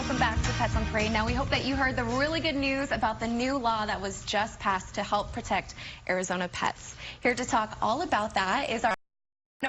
welcome back to Pets on Parade. Now, we hope that you heard the really good news about the new law that was just passed to help protect Arizona pets. Here to talk all about that is our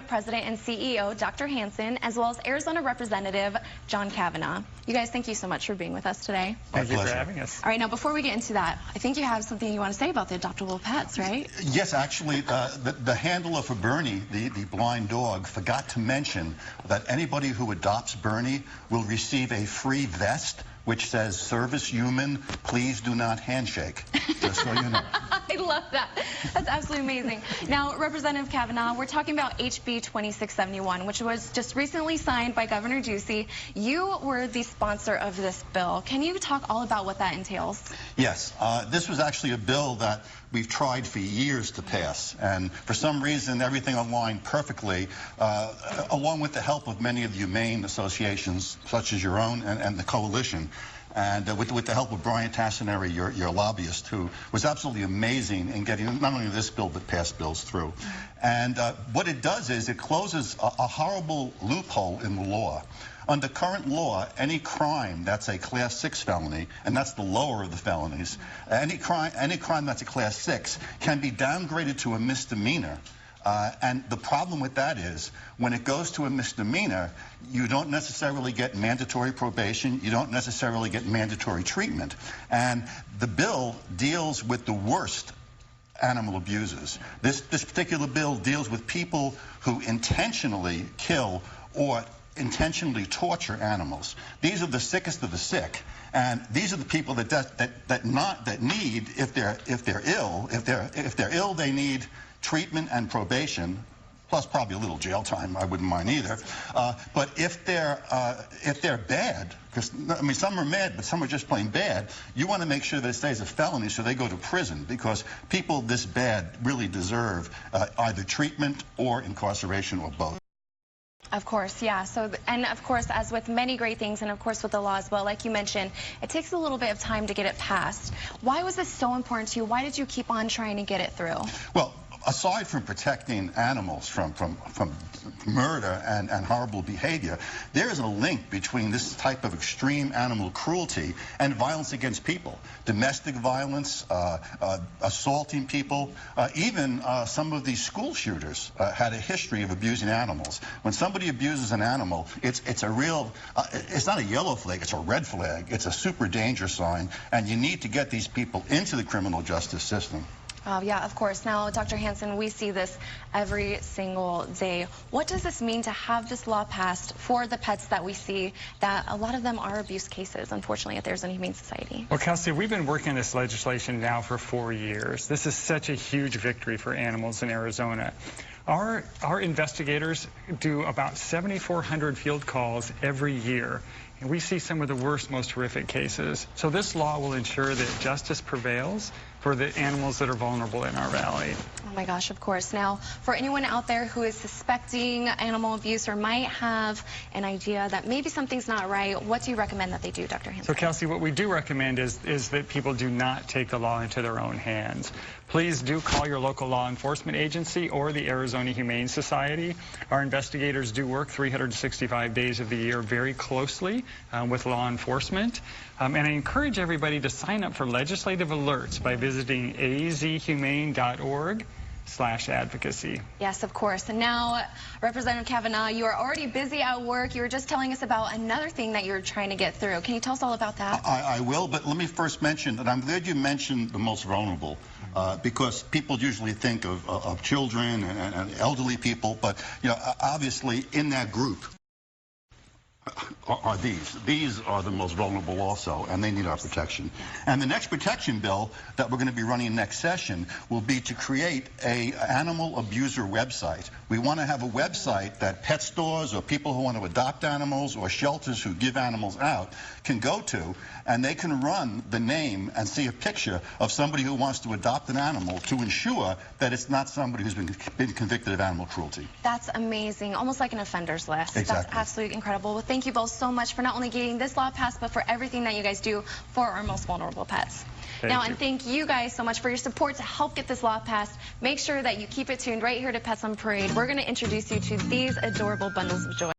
President and CEO, Dr. Hansen, as well as Arizona Representative John Kavanaugh. You guys, thank you so much for being with us today. Thank you for having us. All right, now before we get into that, I think you have something you want to say about the adoptable pets, right? Yes, actually, the handler for Bernie, the blind dog, forgot to mention that anybody who adopts Bernie will receive a free vest which says, "Service human, please do not handshake." Just so you know. I love that. That's absolutely amazing. Now, Representative Kavanaugh, we're talking about HB 2671, which was just recently signed by Governor Ducey. You were the sponsor of this bill. Can you talk all about what that entails? Yes. This was actually a bill that we've tried for years to pass, and for some reason everything aligned perfectly, along with the help of many of the humane associations, such as your own and the coalition. And with the help of Brian Tassinari, your lobbyist, who was absolutely amazing in getting not only this bill but past bills through. And what it does is it closes a horrible loophole in the law. Under current law, any crime that's a Class 6 felony, and that's the lower of the felonies, any crime that's a Class 6 can be downgraded to a misdemeanor. And the problem with that is, when it goes to a misdemeanor, you don't necessarily get mandatory probation, you don't necessarily get mandatory treatment. And the bill deals with the worst animal abusers. This particular bill deals with people who intentionally kill or intentionally torture animals. These are the sickest of the sick, and these are the people that need, if they're ill, they need treatment and probation, plus probably a little jail time. I wouldn't mind either. But if they're bad, because I mean some are mad, but some are just plain bad, you want to make sure that it stays a felony so they go to prison, because people this bad really deserve either treatment or incarceration or both. Of course, yeah. So, and of course, as with many great things, and of course with the law as well, like you mentioned, it takes a little bit of time to get it passed. Why was this so important to you? Why did you keep on trying to get it through? Well, aside from protecting animals from murder and horrible behavior, there is a link between this type of extreme animal cruelty and violence against people. Domestic violence, assaulting people, even some of these school shooters had a history of abusing animals. When somebody abuses an animal, it's a real, it's not a yellow flag, it's a red flag. It's a super danger sign, and you need to get these people into the criminal justice system. Yeah, of course. Now, Dr. Hansen, we see this every single day. What does this mean to have this law passed for the pets that we see, that a lot of them are abuse cases, unfortunately, at the Arizona Humane Society? Well, Kelsey, we've been working on this legislation now for 4 years. This is such a huge victory for animals in Arizona. Our investigators do about 7,400 field calls every year, and we see some of the worst, most horrific cases. So this law will ensure that justice prevails for the animals that are vulnerable in our valley. Oh my gosh, of course. Now, for anyone out there who is suspecting animal abuse or might have an idea that maybe something's not right, what do you recommend that they do, Dr. Hansen? So, Kelsey, what we do recommend is that people do not take the law into their own hands. Please do call your local law enforcement agency or the Arizona Humane Society. Our investigators do work 365 days of the year very closely with law enforcement. And I encourage everybody to sign up for legislative alerts by visiting azhumane.org/advocacy. Yes, of course. And now, Representative Kavanaugh, you are already busy at work. You were just telling us about another thing that you're trying to get through. Can you tell us all about that? I will, but let me first mention that I'm glad you mentioned the most vulnerable, because people usually think of children and elderly people, but you know, obviously in that group are these. These are the most vulnerable also, and they need our protection. And the next protection bill that we're going to be running next session will be to create a animal abuser website. We want to have a website that pet stores or people who want to adopt animals or shelters who give animals out can go to, and they can run the name and see a picture of somebody who wants to adopt an animal to ensure that it's not somebody who's been convicted of animal cruelty. That's amazing. Almost like an offender's list. Exactly. That's absolutely incredible. Well, thank you both so much for not only getting this law passed, but for everything that you guys do for our most vulnerable pets. And thank you guys so much for your support to help get this law passed. Make sure that you keep it tuned right here to Pets on Parade. We're going to introduce you to these adorable bundles of joy.